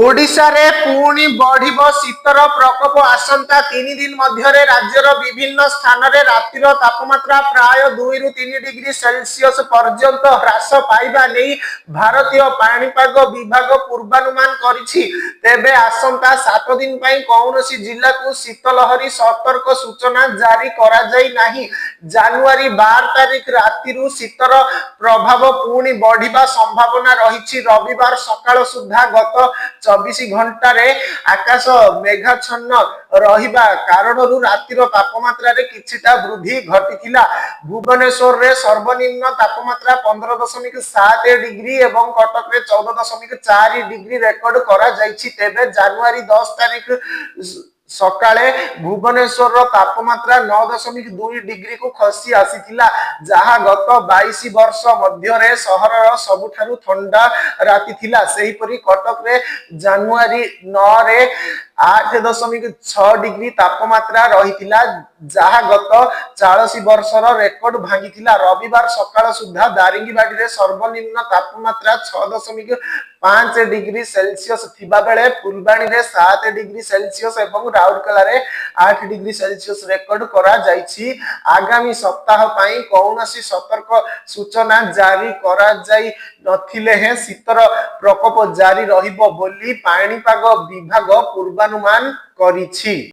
ओडिशा रे पुणी बढ़िब शीतर प्रकोप आसंता 3 दिन मध्य राज्यर विभिन्न स्थान रे रातिर तापमात्रा प्राय 2 रु 3 डिग्री सेल्सियस पर्यंत ह्रास पाइबा नहीं भारतीय पाणीपाग विभाग पूर्वानुमान करिछि। तेबे आसंता 7 दिन पई कौनसी जिला को शीतलहरी सतर्क सूचना जारी करा जाई नाही। जनवरी 12 तारिख रातिरु शीतर प्रभाव पुणी बढ़िबा संभावना रहिछि। रविवार सकाळ सुधा गत 24 घंटा रे आकाश मेघाच्छन्न रहिबा कारणरू रातिर तापमात्रा रे किछिटा वृद्धि घटिथिला। भुवनेश्वर रे सर्वनिम्न तापमात्रा 15.7 डिग्री एवं कटक रे 14.4 डिग्री रेकर्ड करा जाइछि। तेबे जनवरी 10 तारिख सकाळे भुवनेश्वर तापमात्रा 9.2 डिग्री को खसी आसीथिला, जहा गत 22 वर्ष मध्य रे सहर सबुठारु ठंडा राति थिला। सेही परी कटक रे जनवरी 9 रे 8.6 डिग्री तापमात्रा रहिथिला, जहा गत 40 वर्षर रेकर्ड भांगिथिला। रविवार सकाळ सुधा दारिंगीबाड़ी रे सर्वनिम्न तापमात्रा 6.5 डिग्री सेल्सियस थिबा बेले फुलबाणी रे 7 डिग्री सेल्सियस एवं राउरकेला रे 8 डिग्री सेल्सियस रेकर्ड करा जाइछि। आगामी सप्ताह पई कौनसी सतर्क सूचना जारी करा जाई नथिले हे शीतर प्रकोप जारी रहिबो बोली पाणीपाग विभाग पूर्वानुमान करिछि।